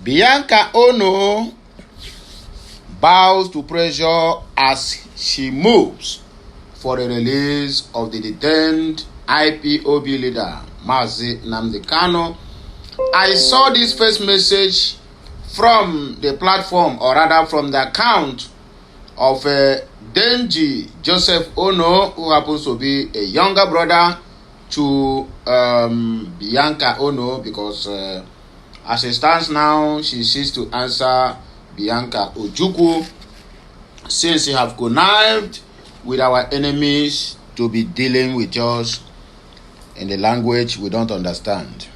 Bianca Onoh bows to pressure as she moves for the release of the detained IPOB leader, Mazi Nnamdi Kanu. I saw this first message from the platform, or rather from the account of Denji Joseph Onoh, who happens to be a younger brother to Bianca Onoh, because as it stands now, she ceased to answer Bianca Ojukwu, since he have connived with our enemies to be dealing with us in the language we don't understand.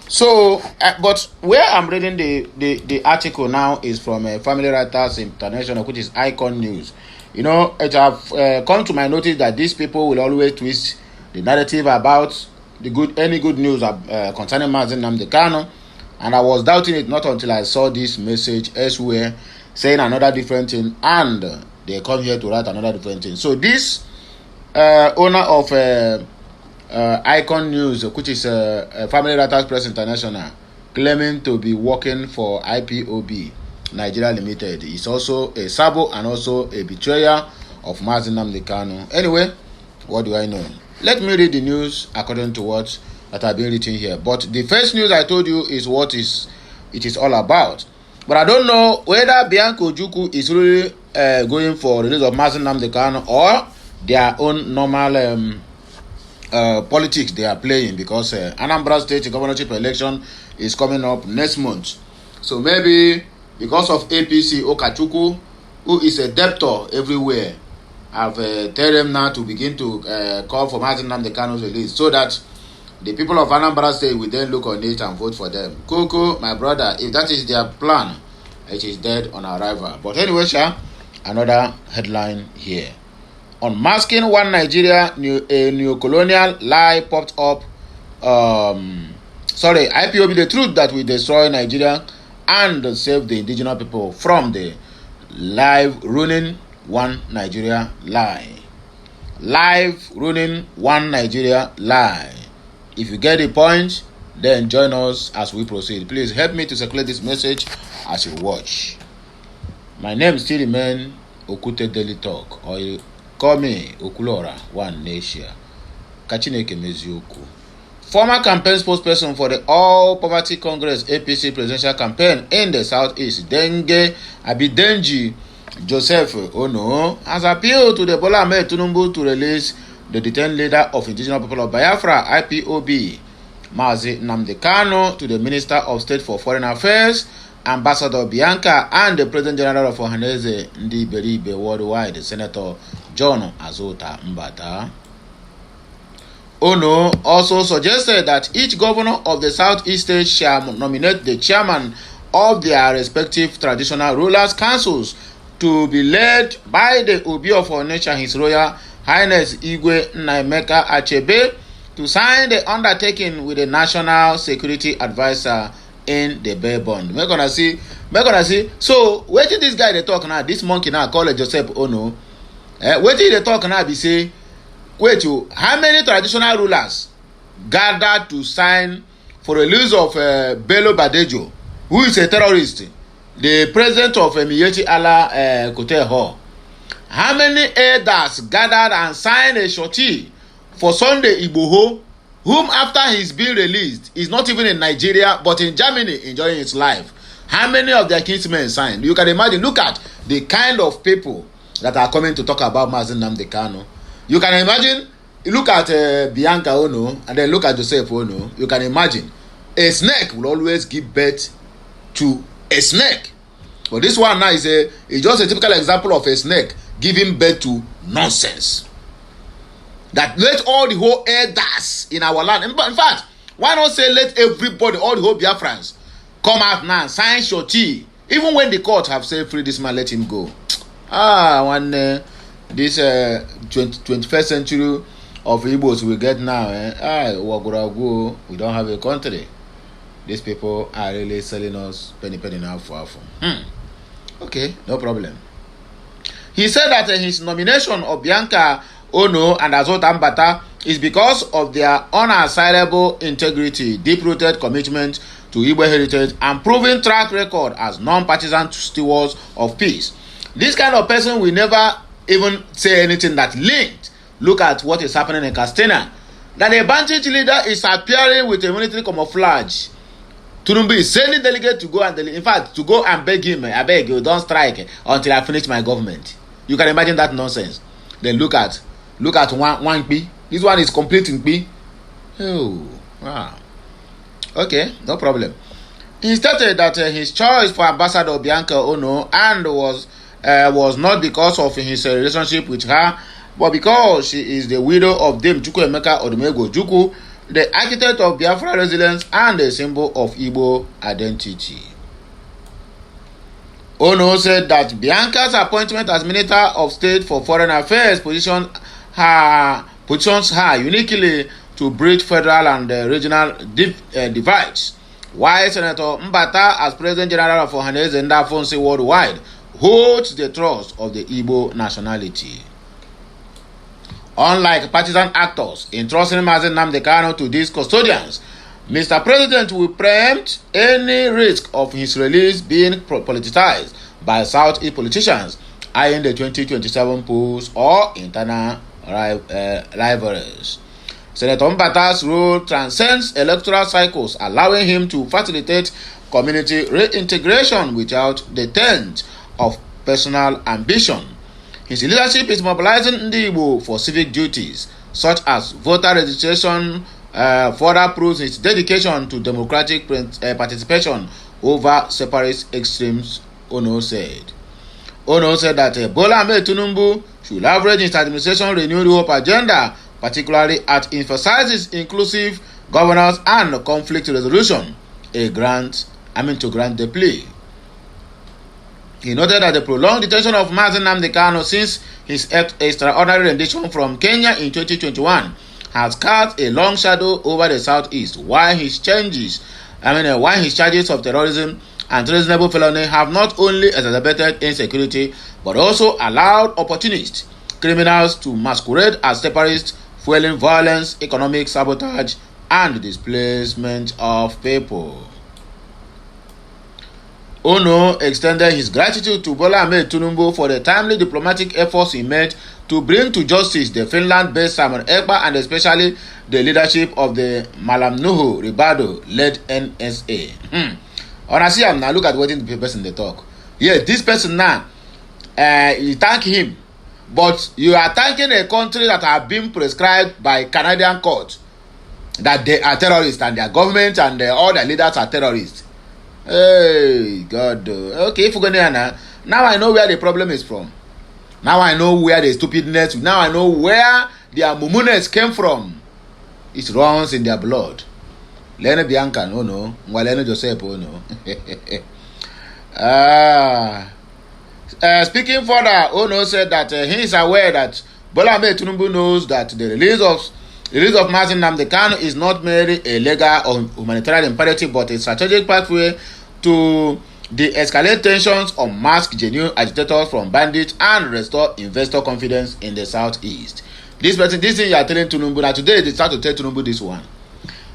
So, but where I'm reading the article now is from Family Writers International, which is Icon News. You know, it have come to my notice that these people will always twist the narrative about any good news concerning Mazi Nnamdi Kanu, and I was doubting it not until I saw this message elsewhere saying another different thing, and they come here to write another different thing. So this owner of Icon News, which is Family Writers Press International, claiming to be working for IPOB Nigeria Limited, is also a sabo and also a betrayer of Mazi Nnamdi Kanu. Anyway, what do I know? Let me read the news according to what that have been written here. But the first news I told you is what it is all about. But I don't know whether Bianca Ojukwu is really going for release of Mazi Nnamdi Kanu or their own normal politics they are playing, because Anambra State governorship election is coming up next month. So maybe because of APC Okachukwu, who is a debtor everywhere, have tell them now to begin to call for Mazi Nnamdi Kanu's release, so that the people of Anambra State will then look on it and vote for them. Koko, my brother, if that is their plan, it is dead on arrival. But anyway, another headline here. Unmasking one Nigeria, a neo-colonial lie popped up. IPOB, the truth that will destroy Nigeria and save the indigenous people from the live ruining one Nigeria lie. Live ruining one Nigeria lie. If you get the point, then join us as we proceed. Please help me to circulate this message as you watch. My name still remains Okute Daily Talk, or you call me Okulora One Nation. Kachineke Mezioku. Former campaign spokesperson for the All Poverty Congress APC presidential campaign in the Southeast, Denji Joseph Onoh, has appealed to the Bola Ahmed Tinubu to release the detained leader of indigenous people of Biafra, IPOB, Mazi Nnamdi Kanu, to the Minister of State for Foreign Affairs, Ambassador Bianca, and the President General of Ohaneze Ndi Beribe Worldwide, Senator John Azota Mbata. Onoh also suggested that each governor of the Southeast State shall nominate the chairman of their respective traditional rulers' councils to be led by the Obi of Onitsha, His Royal Highness Igwe Nnaemeka Achebe, to sign the undertaking with the National Security Advisor in the bail bond. We're gonna see. So, where did this guy they talk now? This monkey now called Joseph Onoh. Where did they talk now? Be say, how many traditional rulers gathered to sign for the release of Bello Badejo, who is a terrorist, the president of Miyetti Allah Koteho? How many elders gathered and signed a shorty for Sunday Igboho, whom after he's been released is not even in Nigeria but in Germany enjoying his life? How many of their kinsmen signed? You can imagine. Look at the kind of people that are coming to talk about Mazi Nnamdi Kanu. You can imagine. Look at Bianca Onoh and then look at Joseph Onoh. You can imagine. A snake will always give birth to a snake. But this one now is just a typical example of a snake giving birth to nonsense. That let all the whole elders in our land, in fact, why not say let everybody, all the whole Biafrans, come out now and sign shorty, even when the court have said free this man, let him go. This 21st century of Igbos we get now, we don't have a country. These people are really selling us penny now for. Okay, no problem. He said that his nomination of Bianca Onoh and Azota Mbata is because of their unassailable integrity, deep-rooted commitment to Igbo heritage and proven track record as non-partisan stewards of peace. This kind of person will never even say anything that linked. Look at what is happening in Castena. That a bandit leader is appearing with a military camouflage. Tinubu is sending delegate to go and in fact to go and beg him, I beg you, don't strike until I finish my government. You can imagine that nonsense. Then look at one P. This one is complete in P. Oh, wow. Okay, no problem. He stated that his choice for Ambassador Bianca Onoh and was not because of his relationship with her, but because she is the widow of Dame Chukwuemeka Odumegwu Ojukwu, the architect of Biafra resilience and a symbol of Igbo identity. Onoh said that Bianca's appointment as Minister of State for Foreign Affairs positions her uniquely to bridge federal and regional divides, while Senator Mbata, as President General of Ohaneze Ndafonsi worldwide, holds the trust of the Igbo nationality. Unlike partisan actors entrusting Mazi Nnamdi Kanu to these custodians, Mr. President will preempt any risk of his release being politicized by Southeast politicians eyeing the 2027 polls or internal rivalries. Senator Mbata's role transcends electoral cycles, allowing him to facilitate community reintegration without the taint of personal ambition. His leadership is mobilizing Ndi Igbo for civic duties, such as voter registration, further proves his dedication to democratic participation over separatist extremes, Onoh said. Onoh said that Bola Ahmed Tinubu should leverage his administration renewed hope agenda, particularly as emphasizes inclusive governance and conflict resolution, to grant the plea. He noted that the prolonged detention of Mazi Nnamdi Kanu since his extraordinary rendition from Kenya in 2021 has cast a long shadow over the Southeast, while his charges of terrorism and treasonable felony have not only exacerbated insecurity but also allowed opportunist criminals to masquerade as separatists, fueling violence, economic sabotage, and displacement of people. Onoh extended his gratitude to Bola Ahmed Tinubu for the timely diplomatic efforts he made to bring to justice the Finland-based Simon Ekpa and especially the leadership of the Malam Nuhu Ribado-led NSA. Honestly, I'm now look at what the person they talk. Yeah, this person now, you thank him, but you are thanking a country that have been prescribed by Canadian court that they are terrorists and their government and all their leaders are terrorists. Hey, God. Okay, if we're going now I know where the problem is from. Now I know where the stupidness, now I know where their mumunes came from. It runs in their blood. Lene Bianca, no. Lene Joseph, no. Speaking further, Onoh said that he is aware that Bola Ahmed Tinubu knows that the release of Mazi Nnamdi Kanu is not merely a legal or humanitarian imperative but a strategic pathway to de-escalate tensions or mask genuine agitators from bandits and restore investor confidence in the Southeast. This thing you are telling Tinubu, that today they start to tell Tinubu this one.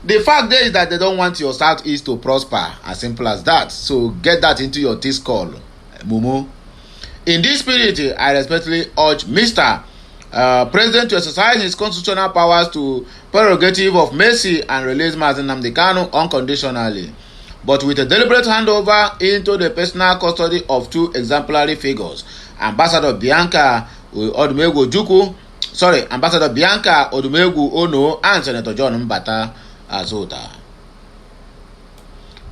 The fact there is that they don't want your Southeast to prosper, as simple as that. So get that into your T-skull, Mumu. In this spirit, I respectfully urge Mr. President to exercise his constitutional powers to prerogative of mercy and release Mazi Nnamdi Kanu unconditionally, but with a deliberate handover into the personal custody of two exemplary figures, Ambassador Bianca Odumegwu Onoh and Senator John Mbata Azota.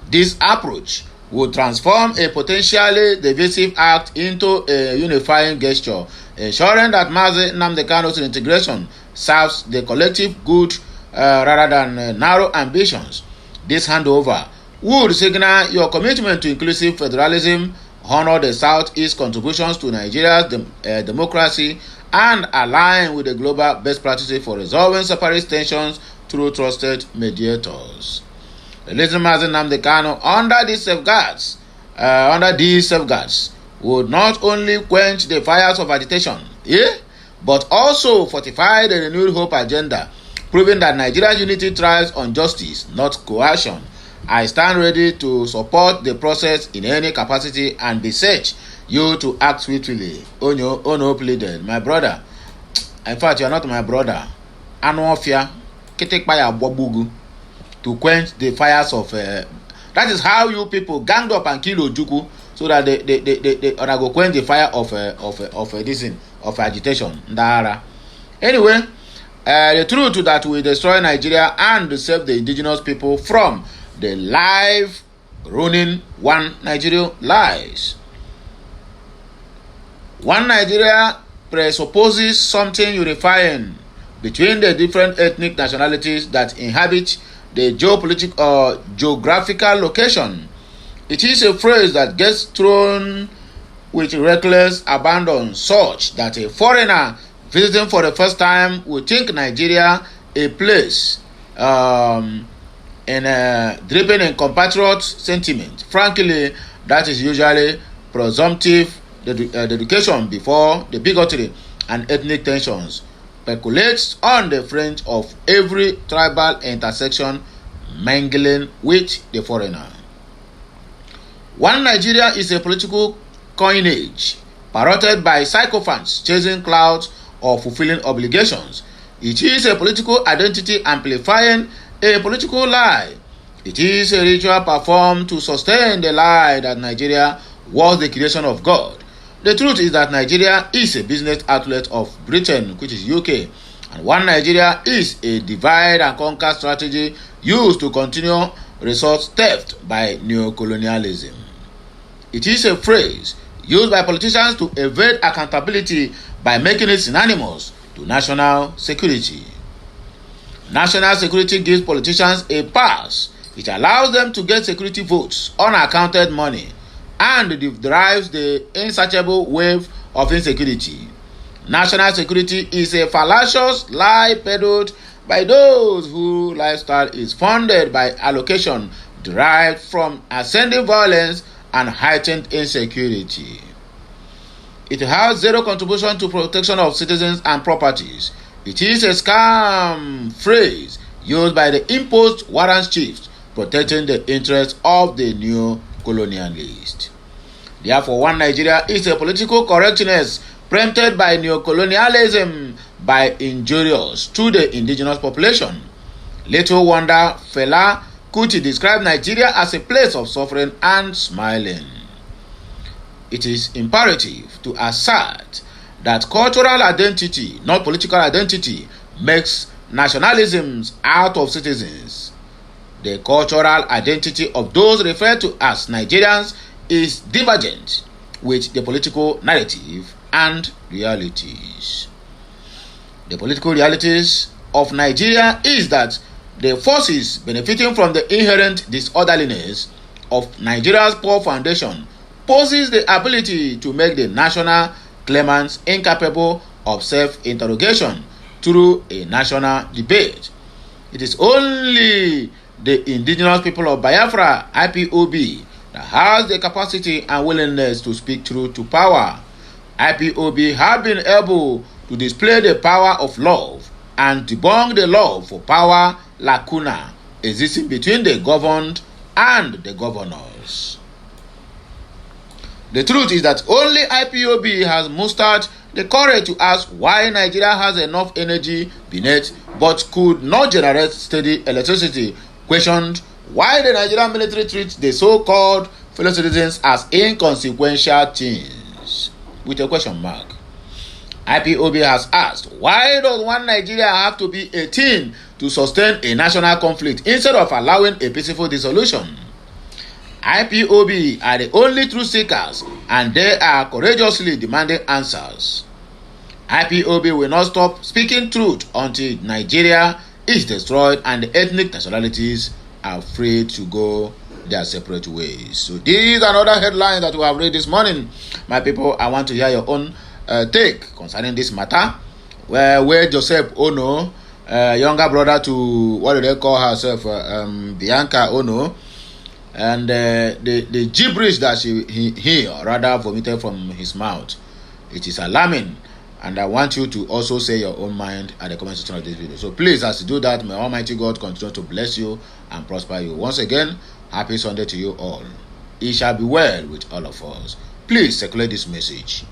This approach would transform a potentially divisive act into a unifying gesture, ensuring that Mazi Nnamdi Kanu's integration serves the collective good rather than narrow ambitions. This handover would signal your commitment to inclusive federalism, honor the Southeast contributions to Nigeria's democracy, and align with the global best practices for resolving separate tensions through trusted mediators. Releasing Mazi Nnamdi Kanu under these safeguards would not only quench the fires of agitation, but also fortify the renewed hope agenda, proving that Nigeria's unity thrives on justice, not coercion. I stand ready to support the process in any capacity and beseech you to act swiftly. Onoh pleaded. My brother, in fact, you are not my brother. Anofia, Ketekpaya Bobugu, to quench the fires of. That is how you people ganged up and killed Ojuku, so that they go quench the fire of agitation. Ndara. Anyway, the truth is that we destroy Nigeria and save the indigenous people from the life ruining one Nigeria lies. One Nigeria presupposes something unifying between the different ethnic nationalities that inhabit the geographical location. It is a phrase that gets thrown with reckless abandon, such that a foreigner visiting for the first time will think Nigeria a place dripping in compatriot sentiment. Frankly, that is usually presumptive dedication before the bigotry and ethnic tensions percolates on the fringe of every tribal intersection, mingling with the foreigner. One Nigeria is a political coinage parroted by sycophants chasing clouds or fulfilling obligations. It is a political identity amplifying a political lie. It is a ritual performed to sustain the lie that Nigeria was the creation of God. The truth is that Nigeria is a business outlet of Britain, which is UK, and one Nigeria is a divide and conquer strategy used to continue resource theft by neocolonialism. It is a phrase used by politicians to evade accountability by making it synonymous to national security. National security gives politicians a pass. It allows them to get security votes, unaccounted money, and drives the insatiable wave of insecurity. National security is a fallacious lie peddled by those whose lifestyle is funded by allocation derived from ascending violence and heightened insecurity. It has zero contribution to protection of citizens and properties. It is a scam phrase used by the imposed warrant chiefs protecting the interests of the new colonialist. Therefore, one Nigeria is a political correctness preempted by neocolonialism by injurious to the indigenous population. Little wonder Fela Kuti described Nigeria as a place of suffering and smiling. It is imperative to assert that cultural identity, not political identity, makes nationalisms out of citizens. The cultural identity of those referred to as Nigerians is divergent with the political narrative and realities. The political realities of Nigeria is that the forces benefiting from the inherent disorderliness of Nigeria's poor foundation poses the ability to make the national claimants incapable of self-interrogation through a national debate. It is only the indigenous people of Biafra, IPOB, that has the capacity and willingness to speak truth to power. IPOB have been able to display the power of love and debunk the love for power lacuna existing between the governed and the governors. The truth is that only IPOB has mustered the courage to ask why Nigeria has enough energy beneath but could not generate steady electricity. Questioned why the Nigerian military treats the so-called fellow citizens as inconsequential things, with a question mark. IPOB has asked, why does one Nigeria have to be a thing to sustain a national conflict instead of allowing a peaceful dissolution? IPOB are the only truth seekers and they are courageously demanding answers. IPOB will not stop speaking truth until Nigeria is destroyed and the ethnic nationalities are free to go their separate ways. So this is another headline that we have read this morning. My people, I want to hear your own take concerning this matter. Where Joseph Onoh, younger brother to, what do they call herself, Bianca Onoh, and the gibberish that he rather vomited from his mouth. It is alarming. And I want you to also say your own mind at the comment section of this video. So please, as you do that, may Almighty God continue to bless you and prosper you. Once again, happy Sunday to you all. It shall be well with all of us. Please circulate this message.